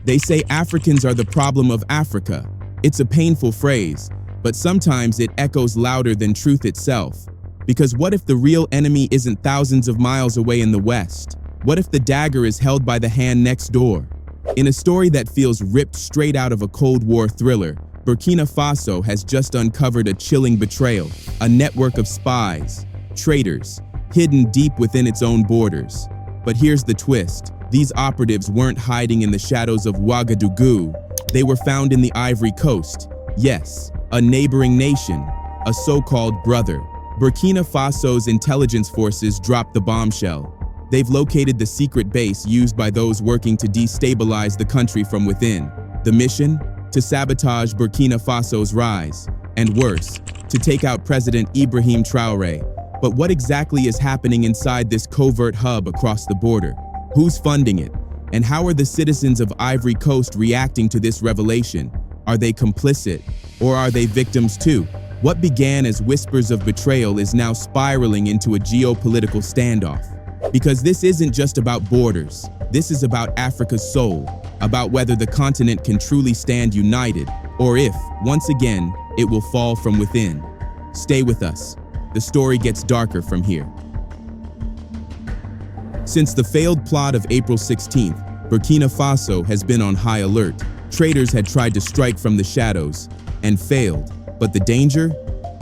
They say Africans are the problem of Africa. It's a painful phrase, but sometimes it echoes louder than truth itself. Because what if the real enemy isn't thousands of miles away in the West? What if the dagger is held by the hand next door? In a story that feels ripped straight out of a Cold War thriller, Burkina Faso has just uncovered a chilling betrayal, a network of spies, traitors, hidden deep within its own borders. But here's the twist. These operatives weren't hiding in the shadows of Ouagadougou. They were found in the Ivory Coast. Yes, a neighboring nation, a so-called brother. Burkina Faso's intelligence forces dropped the bombshell. They've located the secret base used by those working to destabilize the country from within. The mission? To sabotage Burkina Faso's rise, and worse, to take out President Ibrahim Traoré. But what exactly is happening inside this covert hub across the border? Who's funding it? And how are the citizens of Ivory Coast reacting to this revelation? Are they complicit, or are they victims too? What began as whispers of betrayal is now spiraling into a geopolitical standoff. Because this isn't just about borders. This is about Africa's soul, about whether the continent can truly stand united, or if, once again, it will fall from within. Stay with us. The story gets darker from here. Since the failed plot of April 16th, Burkina Faso has been on high alert. Traitors had tried to strike from the shadows and failed, but the danger?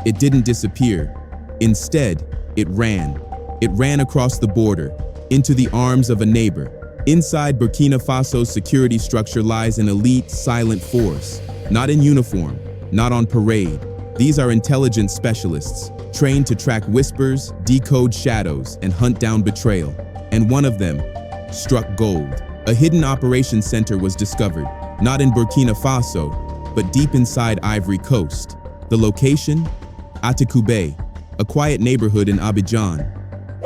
It didn't disappear. Instead, it ran. It ran across the border, into the arms of a neighbor. Inside Burkina Faso's security structure lies an elite, silent force, not in uniform, not on parade. These are intelligence specialists, trained to track whispers, decode shadows, and hunt down betrayal. And one of them struck gold. A hidden operations center was discovered, not in Burkina Faso, but deep inside Ivory Coast. The location? Ouagadougou, a quiet neighborhood in Abidjan.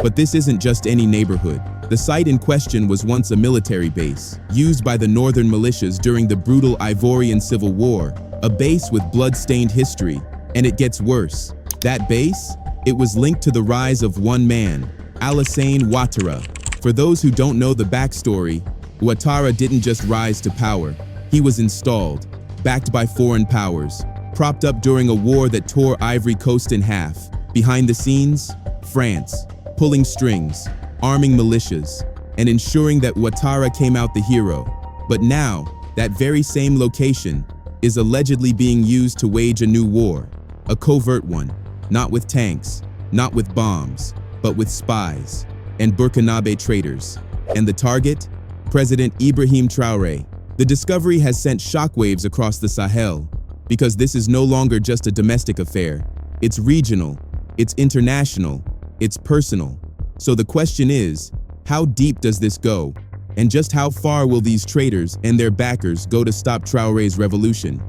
But this isn't just any neighborhood. The site in question was once a military base, used by the northern militias during the brutal Ivorian Civil War, a base with blood-stained history. And it gets worse. That base? It was linked to the rise of one man, Alassane Ouattara. For those who don't know the backstory, Ouattara didn't just rise to power. He was installed, backed by foreign powers, propped up during a war that tore Ivory Coast in half. Behind the scenes, France, pulling strings, arming militias, and ensuring that Ouattara came out the hero. But now, that very same location is allegedly being used to wage a new war, a covert one, not with tanks, not with bombs, but with spies and Burkinabe traitors. And the target? President Ibrahim Traoré. The discovery has sent shockwaves across the Sahel, because this is no longer just a domestic affair. It's regional, it's international, it's personal. So the question is, how deep does this go? And just how far will these traitors and their backers go to stop Traoré's revolution?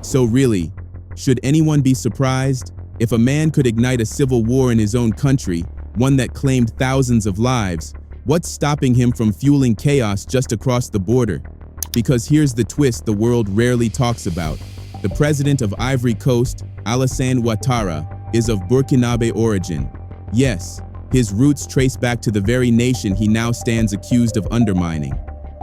So really, should anyone be surprised? If a man could ignite a civil war in his own country, one that claimed thousands of lives, what's stopping him from fueling chaos just across the border? Because here's the twist the world rarely talks about. The president of Ivory Coast, Alassane Ouattara, is of Burkinabe origin. Yes, his roots trace back to the very nation he now stands accused of undermining.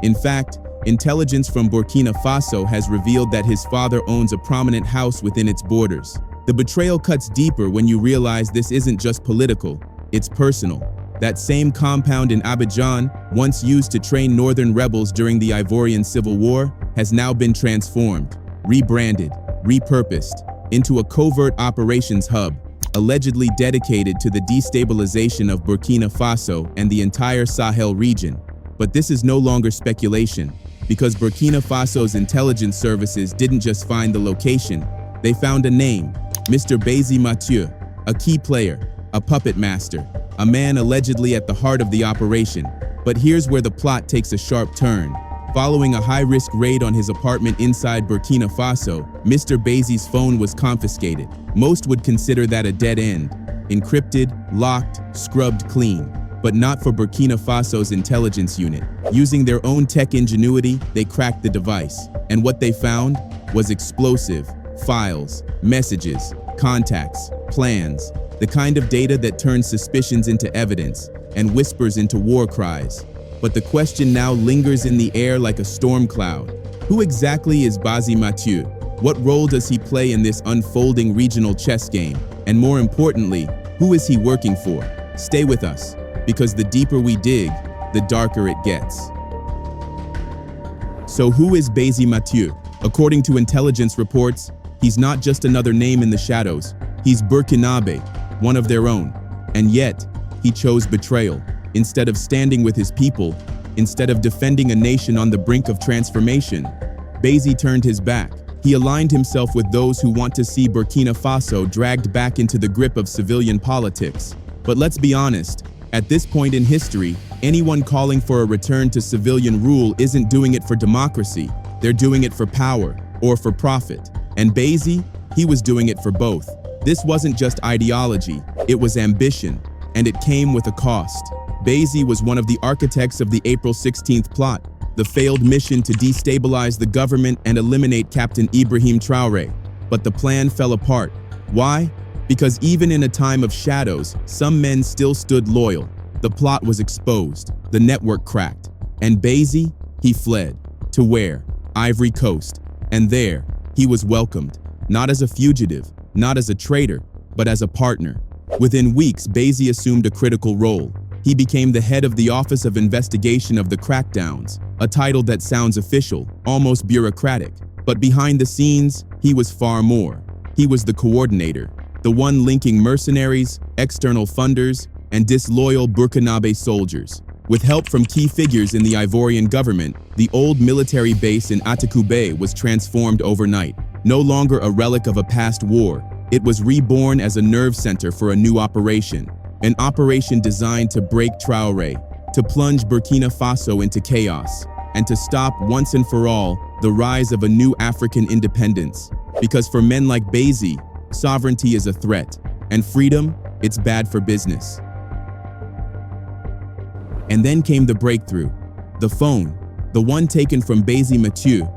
In fact, intelligence from Burkina Faso has revealed that his father owns a prominent house within its borders. The betrayal cuts deeper when you realize this isn't just political, it's personal. That same compound in Abidjan, once used to train northern rebels during the Ivorian Civil War, has now been transformed, rebranded, repurposed into a covert operations hub, allegedly dedicated to the destabilization of Burkina Faso and the entire Sahel region. But this is no longer speculation, because Burkina Faso's intelligence services didn't just find the location, they found a name, Mr. Bazi Mathieu, a key player, a puppet master, a man allegedly at the heart of the operation. But here's where the plot takes a sharp turn. Following a high-risk raid on his apartment inside Burkina Faso, Mr. Bazi's phone was confiscated. Most would consider that a dead end. Encrypted, locked, scrubbed clean. But not for Burkina Faso's intelligence unit. Using their own tech ingenuity, they cracked the device. And what they found was explosive files, messages, contacts, plans, the kind of data that turns suspicions into evidence and whispers into war cries. But the question now lingers in the air like a storm cloud. Who exactly is Bazi Mathieu? What role does he play in this unfolding regional chess game? And more importantly, who is he working for? Stay with us, because the deeper we dig, the darker it gets. So who is Bazi Mathieu? According to intelligence reports, he's not just another name in the shadows. He's Burkinabe, one of their own. And yet, he chose betrayal. Instead of standing with his people, instead of defending a nation on the brink of transformation, Bazi turned his back. He aligned himself with those who want to see Burkina Faso dragged back into the grip of civilian politics. But let's be honest, at this point in history, anyone calling for a return to civilian rule isn't doing it for democracy. They're doing it for power or for profit. And Bazi, he was doing it for both. This wasn't just ideology, it was ambition, and it came with a cost. Bazi was one of the architects of the April 16th plot, the failed mission to destabilize the government and eliminate Captain Ibrahim Traoré. But the plan fell apart. Why? Because even in a time of shadows, some men still stood loyal. The plot was exposed, the network cracked, and Bazi, he fled. To where? Ivory Coast. And there, he was welcomed, not as a fugitive, not as a traitor, but as a partner. Within weeks, Bazi assumed a critical role. He became the head of the Office of Investigation of the Crackdowns, a title that sounds official, almost bureaucratic. But behind the scenes, he was far more. He was the coordinator, the one linking mercenaries, external funders, and disloyal Burkinabe soldiers. With help from key figures in the Ivorian government, the old military base in Ouagadougou was transformed overnight. No longer a relic of a past war, it was reborn as a nerve center for a new operation. An operation designed to break Traoré, to plunge Burkina Faso into chaos, and to stop once and for all the rise of a new African independence. Because for men like Bazi, sovereignty is a threat, and freedom, it's bad for business. And then came the breakthrough. The phone, the one taken from Bazi Mathieu,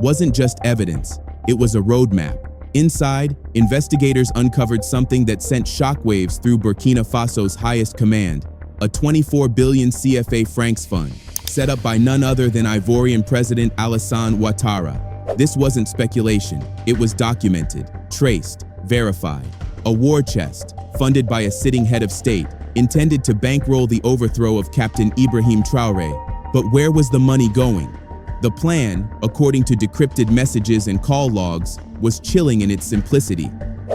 wasn't just evidence, it was a roadmap. Inside, investigators uncovered something that sent shockwaves through Burkina Faso's highest command, a 24 billion CFA francs fund, set up by none other than Ivorian President Alassane Ouattara. This wasn't speculation, it was documented, traced, verified. A war chest, funded by a sitting head of state, intended to bankroll the overthrow of Captain Ibrahim Traoré. But where was the money going? The plan, according to decrypted messages and call logs, was chilling in its simplicity.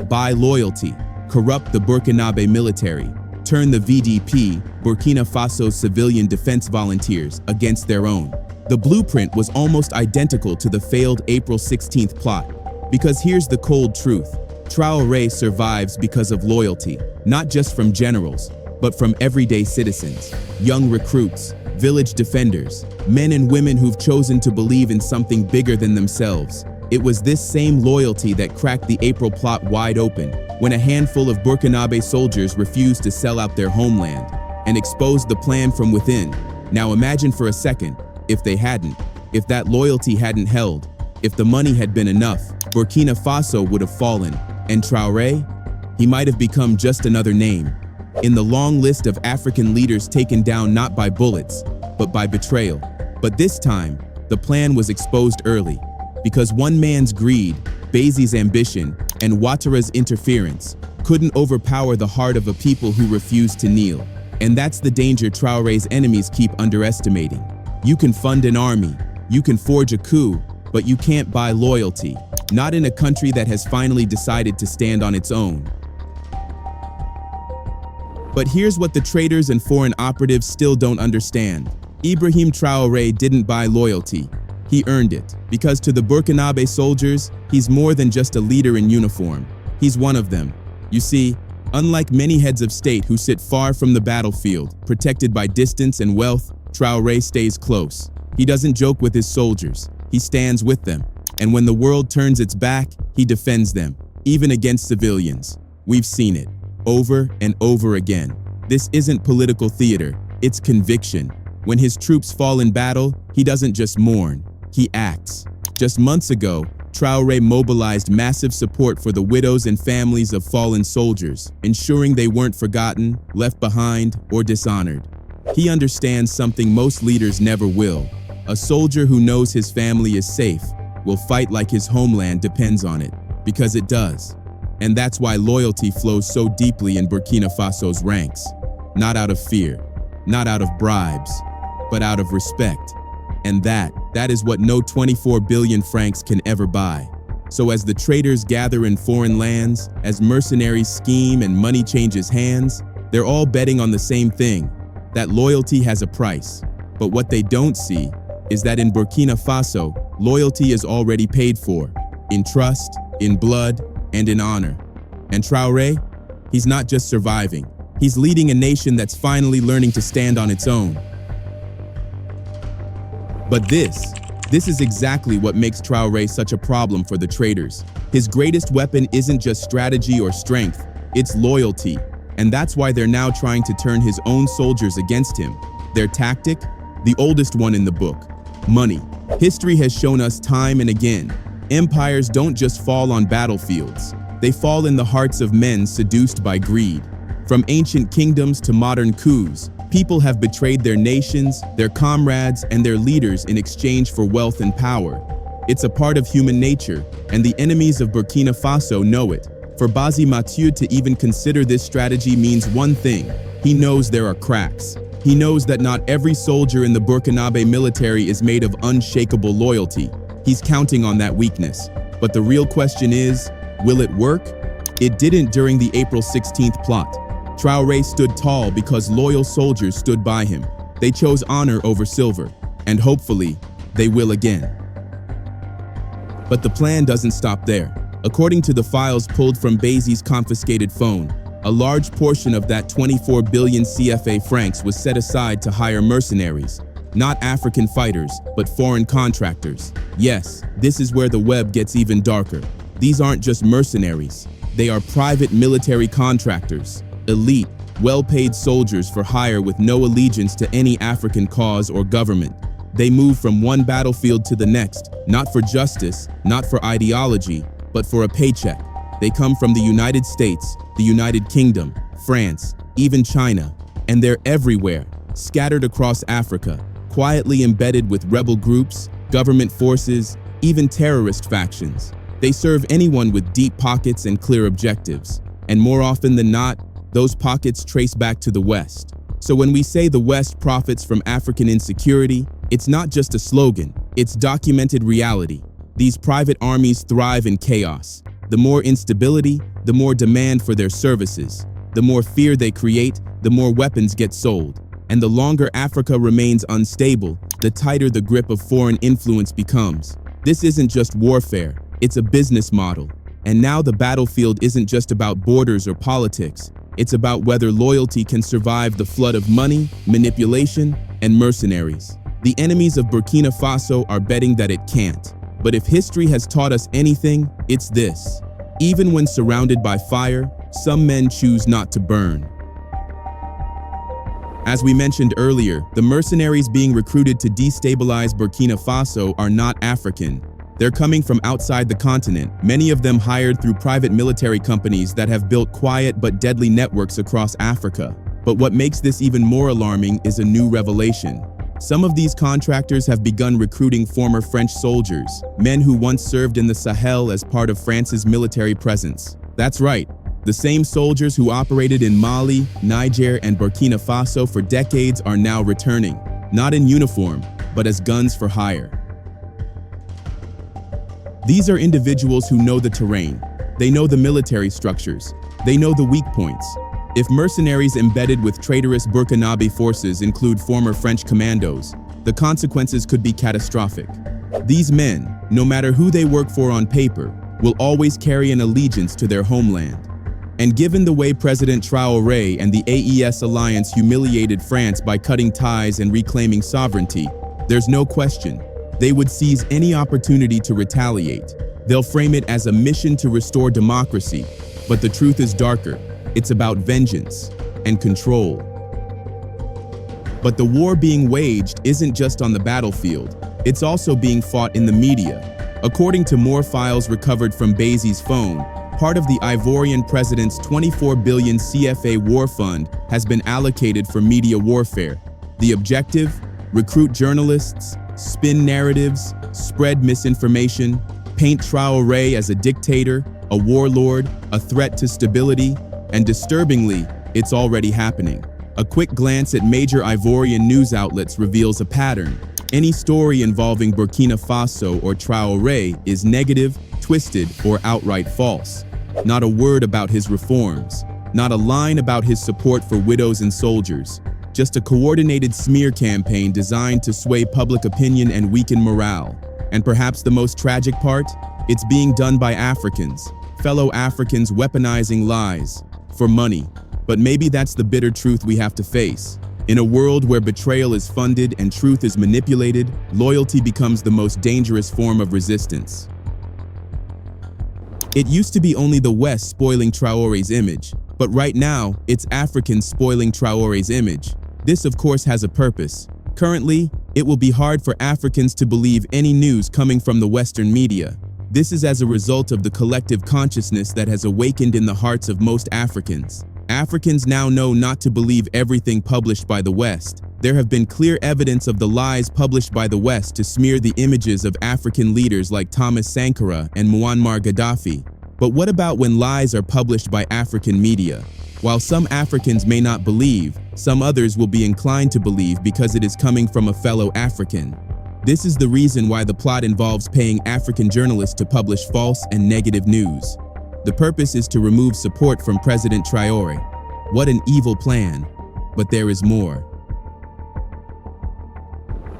Buy loyalty, corrupt the Burkinabe military, turn the VDP, Burkina Faso's civilian defense volunteers, against their own. The blueprint was almost identical to the failed April 16th plot. Because here's the cold truth. Traoré survives because of loyalty, not just from generals, but from everyday citizens, young recruits, village defenders, men and women who've chosen to believe in something bigger than themselves. It was this same loyalty that cracked the April plot wide open, when a handful of Burkinabe soldiers refused to sell out their homeland and exposed the plan from within. Now imagine for a second, if they hadn't, if that loyalty hadn't held, if the money had been enough, Burkina Faso would have fallen, and Traoré, he might have become just another name in the long list of African leaders taken down not by bullets, but by betrayal. But this time, the plan was exposed early, because one man's greed, Bazi's ambition, and Ouattara's interference couldn't overpower the heart of a people who refused to kneel. And that's the danger Traoré's enemies keep underestimating. You can fund an army, you can forge a coup, but you can't buy loyalty, not in a country that has finally decided to stand on its own. But here's what the traitors and foreign operatives still don't understand. Ibrahim Traoré didn't buy loyalty. He earned it, because to the Burkinabe soldiers, he's more than just a leader in uniform. He's one of them. You see, unlike many heads of state who sit far from the battlefield, protected by distance and wealth, Traoré stays close. He doesn't joke with his soldiers. He stands with them. And when the world turns its back, he defends them, even against civilians. We've seen it, over and over again. This isn't political theater, it's conviction. When his troops fall in battle, he doesn't just mourn, he acts. Just months ago, Traoré mobilized massive support for the widows and families of fallen soldiers, ensuring they weren't forgotten, left behind, or dishonored. He understands something most leaders never will. A soldier who knows his family is safe will fight like his homeland depends on it, because it does. And that's why loyalty flows so deeply in Burkina Faso's ranks. Not out of fear, not out of bribes, but out of respect. And that is what no 24 billion francs can ever buy. So as the traitors gather in foreign lands, as mercenaries scheme and money changes hands, they're all betting on the same thing, that loyalty has a price. But what they don't see is that in Burkina Faso, loyalty is already paid for, in trust, in blood, and in honor. And Traoré, he's not just surviving, he's leading a nation that's finally learning to stand on its own. But this is exactly what makes Traoré such a problem for the traitors. His greatest weapon isn't just strategy or strength, it's loyalty. And that's why they're now trying to turn his own soldiers against him. Their tactic? The oldest one in the book: money. History has shown us time and again, empires don't just fall on battlefields. They fall in the hearts of men seduced by greed. From ancient kingdoms to modern coups, people have betrayed their nations, their comrades, and their leaders in exchange for wealth and power. It's a part of human nature, and the enemies of Burkina Faso know it. For Bazi Mathieu to even consider this strategy means one thing: he knows there are cracks. He knows that not every soldier in the Burkinabe military is made of unshakable loyalty. He's counting on that weakness. But the real question is, will it work? It didn't during the April 16th plot. Traoré stood tall because loyal soldiers stood by him. They chose honor over silver, and hopefully, they will again. But the plan doesn't stop there. According to the files pulled from Bazi's confiscated phone, a large portion of that 24 billion CFA francs was set aside to hire mercenaries, not African fighters, but foreign contractors. Yes, this is where the web gets even darker. These aren't just mercenaries, they are private military contractors, elite, well-paid soldiers for hire with no allegiance to any African cause or government. They move from one battlefield to the next, not for justice, not for ideology, but for a paycheck. They come from the United States, the United Kingdom, France, even China, and they're everywhere, scattered across Africa, quietly embedded with rebel groups, government forces, even terrorist factions. They serve anyone with deep pockets and clear objectives. And more often than not, those pockets trace back to the West. So when we say the West profits from African insecurity, it's not just a slogan, it's documented reality. These private armies thrive in chaos. The more instability, the more demand for their services. The more fear they create, the more weapons get sold. And the longer Africa remains unstable, the tighter the grip of foreign influence becomes. This isn't just warfare, it's a business model. And now the battlefield isn't just about borders or politics. It's about whether loyalty can survive the flood of money, manipulation, and mercenaries. The enemies of Burkina Faso are betting that it can't. But if history has taught us anything, it's this: even when surrounded by fire, some men choose not to burn. As we mentioned earlier, the mercenaries being recruited to destabilize Burkina Faso are not African. They're coming from outside the continent, many of them hired through private military companies that have built quiet but deadly networks across Africa. But what makes this even more alarming is a new revelation. Some of these contractors have begun recruiting former French soldiers, men who once served in the Sahel as part of France's military presence. That's right, the same soldiers who operated in Mali, Niger, and Burkina Faso for decades are now returning, not in uniform, but as guns for hire. These are individuals who know the terrain. They know the military structures. They know the weak points. If mercenaries embedded with traitorous Burkinabe forces include former French commandos, the consequences could be catastrophic. These men, no matter who they work for on paper, will always carry an allegiance to their homeland. And given the way President Traoré and the AES alliance humiliated France by cutting ties and reclaiming sovereignty, there's no question, they would seize any opportunity to retaliate. They'll frame it as a mission to restore democracy, but the truth is darker. It's about vengeance and control. But the war being waged isn't just on the battlefield, it's also being fought in the media. According to more files recovered from Bazi's phone, part of the Ivorian president's 24 billion CFA war fund has been allocated for media warfare. The objective? Recruit journalists, spin narratives, spread misinformation, paint Traoré as a dictator, a warlord, a threat to stability, and disturbingly, it's already happening. A quick glance at major Ivorian news outlets reveals a pattern. Any story involving Burkina Faso or Traoré is negative, twisted, or outright false. Not a word about his reforms, not a line about his support for widows and soldiers. Just a coordinated smear campaign designed to sway public opinion and weaken morale. And perhaps the most tragic part? It's being done by Africans, fellow Africans weaponizing lies for money. But maybe that's the bitter truth we have to face. In a world where betrayal is funded and truth is manipulated, loyalty becomes the most dangerous form of resistance. It used to be only the West spoiling Traoré's image, but right now, it's Africans spoiling Traoré's image. This, of course, has a purpose. Currently, it will be hard for Africans to believe any news coming from the Western media. This is as a result of the collective consciousness that has awakened in the hearts of most Africans. Africans now know not to believe everything published by the West. There have been clear evidence of the lies published by the West to smear the images of African leaders like Thomas Sankara and Muammar Gaddafi. But what about when lies are published by African media? While some Africans may not believe, some others will be inclined to believe because it is coming from a fellow African. This is the reason why the plot involves paying African journalists to publish false and negative news. The purpose is to remove support from President Traoré. What an evil plan. But there is more.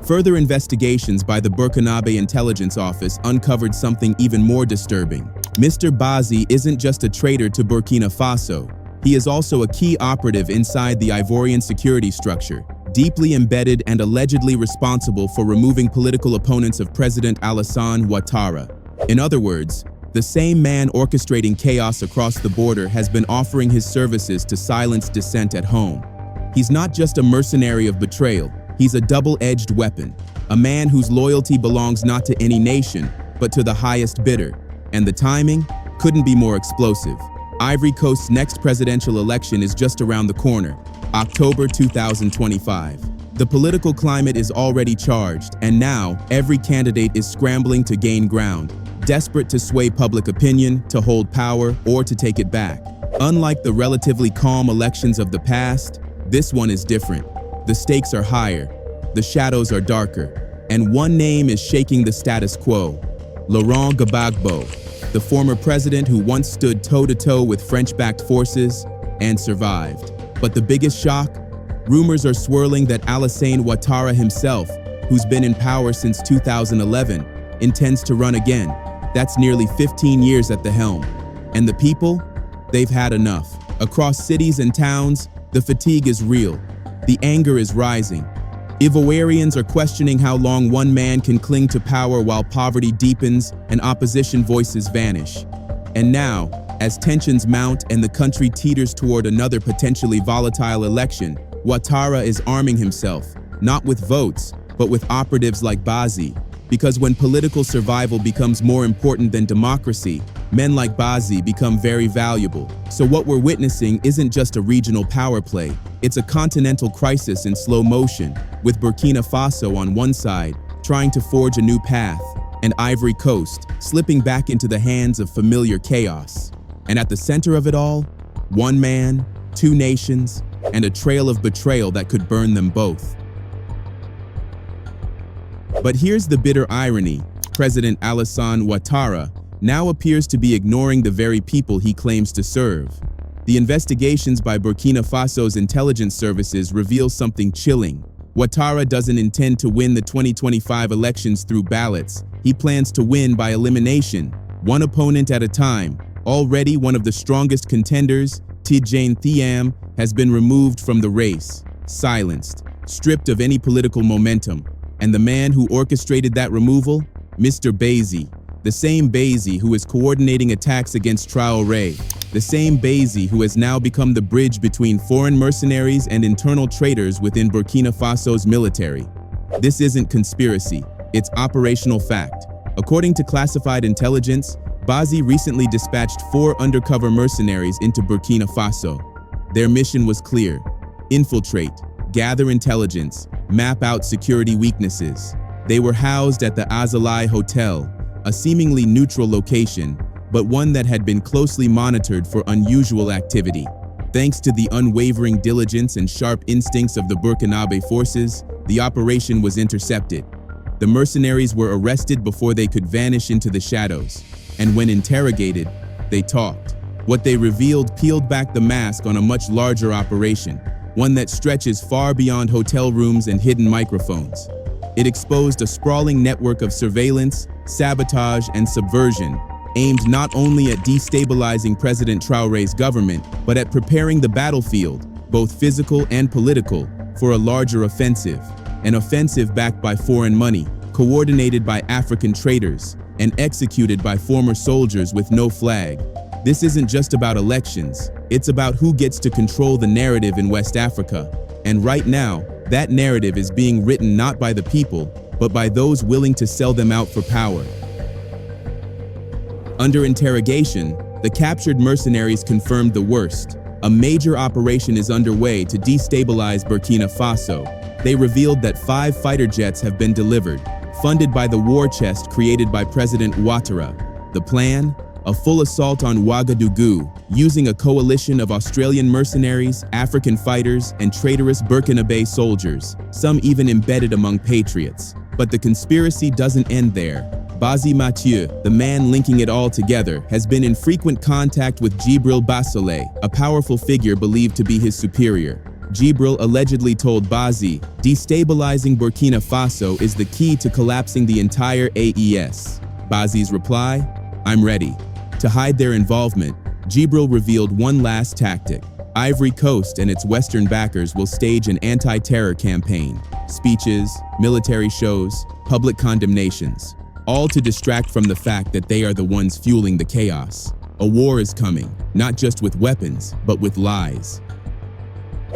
Further investigations by the Burkinabe Intelligence Office uncovered something even more disturbing. Mr. Bazi isn't just a traitor to Burkina Faso. He is also a key operative inside the Ivorian security structure, deeply embedded and allegedly responsible for removing political opponents of President Alassane Ouattara. In other words, the same man orchestrating chaos across the border has been offering his services to silence dissent at home. He's not just a mercenary of betrayal, he's a double-edged weapon, a man whose loyalty belongs not to any nation, but to the highest bidder. And the timing couldn't be more explosive. Ivory Coast's next presidential election is just around the corner, October 2025. The political climate is already charged, and now every candidate is scrambling to gain ground, desperate to sway public opinion, to hold power, or to take it back. Unlike the relatively calm elections of the past, this one is different. The stakes are higher, the shadows are darker, and one name is shaking the status quo: Laurent Gbagbo, the former president who once stood toe-to-toe with French-backed forces and survived. But the biggest shock? Rumors are swirling that Alassane Ouattara himself, who's been in power since 2011, intends to run again. That's nearly 15 years at the helm. And the people? They've had enough. Across cities and towns, the fatigue is real. The anger is rising. Ivoirians are questioning how long one man can cling to power while poverty deepens and opposition voices vanish. And now, as tensions mount and the country teeters toward another potentially volatile election, Ouattara is arming himself, not with votes, but with operatives like Bazi. Because when political survival becomes more important than democracy, men like Bazi become very valuable. So what we're witnessing isn't just a regional power play, it's a continental crisis in slow motion, with Burkina Faso on one side, trying to forge a new path, and Ivory Coast slipping back into the hands of familiar chaos. And at the center of it all, one man, two nations, and a trail of betrayal that could burn them both. But here's the bitter irony. President Alassane Ouattara now appears to be ignoring the very people he claims to serve. The investigations by Burkina Faso's intelligence services reveal something chilling. Ouattara doesn't intend to win the 2025 elections through ballots. He plans to win by elimination, one opponent at a time. Already one of the strongest contenders, Tidjane Thiam, has been removed from the race, silenced, stripped of any political momentum. And the man who orchestrated that removal? Mr. Bazi, the same Bazi who is coordinating attacks against Traoré, the same Bazi who has now become the bridge between foreign mercenaries and internal traitors within Burkina Faso's military. This isn't conspiracy, it's operational fact. According to classified intelligence, Bazi recently dispatched 4 undercover mercenaries into Burkina Faso. Their mission was clear: infiltrate, gather intelligence, map out security weaknesses. They were housed at the Azalai Hotel, a seemingly neutral location, but one that had been closely monitored for unusual activity. Thanks to the unwavering diligence and sharp instincts of the Burkinabe forces, the operation was intercepted. The mercenaries were arrested before they could vanish into the shadows, and when interrogated, they talked. What they revealed peeled back the mask on a much larger operation, one that stretches far beyond hotel rooms and hidden microphones. It exposed a sprawling network of surveillance, sabotage, and subversion, aimed not only at destabilizing President Traoré's government, but at preparing the battlefield, both physical and political, for a larger offensive. An offensive backed by foreign money, coordinated by African traitors, and executed by former soldiers with no flag. This isn't just about elections, it's about who gets to control the narrative in West Africa. And right now, that narrative is being written not by the people, but by those willing to sell them out for power. Under interrogation, the captured mercenaries confirmed the worst. A major operation is underway to destabilize Burkina Faso. They revealed that 5 fighter jets have been delivered, funded by the war chest created by President Ouattara. The plan? A full assault on Ouagadougou, using a coalition of Australian mercenaries, African fighters, and traitorous Burkinabe soldiers, some even embedded among patriots. But the conspiracy doesn't end there. Bazi Mathieu, the man linking it all together, has been in frequent contact with Djibril Bassolé, a powerful figure believed to be his superior. Djibril allegedly told Bazi, destabilizing Burkina Faso is the key to collapsing the entire AES. Bazi's reply, I'm ready. To hide their involvement, Djibril revealed one last tactic. Ivory Coast and its Western backers will stage an anti-terror campaign. Speeches, military shows, public condemnations, all to distract from the fact that they are the ones fueling the chaos. A war is coming, not just with weapons, but with lies.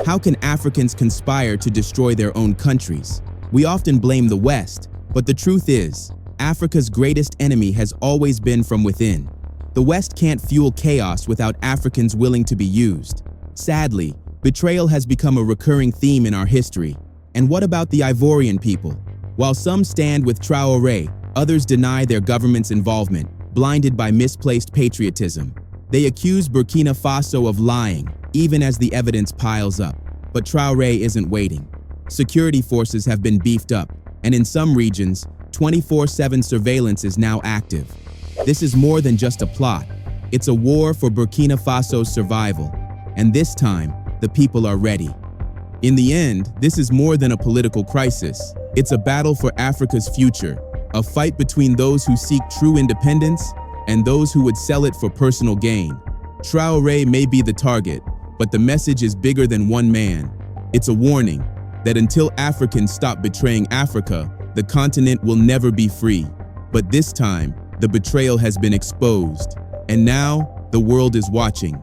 How can Africans conspire to destroy their own countries? We often blame the West, but the truth is, Africa's greatest enemy has always been from within. The West can't fuel chaos without Africans willing to be used. Sadly, betrayal has become a recurring theme in our history. And what about the Ivorian people? While some stand with Traoré, others deny their government's involvement, blinded by misplaced patriotism. They accuse Burkina Faso of lying, even as the evidence piles up. But Traoré isn't waiting. Security forces have been beefed up, and in some regions, 24/7 surveillance is now active. This is more than just a plot. It's a war for Burkina Faso's survival. And this time, the people are ready. In the end, this is more than a political crisis. It's a battle for Africa's future, a fight between those who seek true independence and those who would sell it for personal gain. Traoré may be the target, but the message is bigger than one man. It's a warning that until Africans stop betraying Africa, the continent will never be free. But this time, the betrayal has been exposed, and now the world is watching.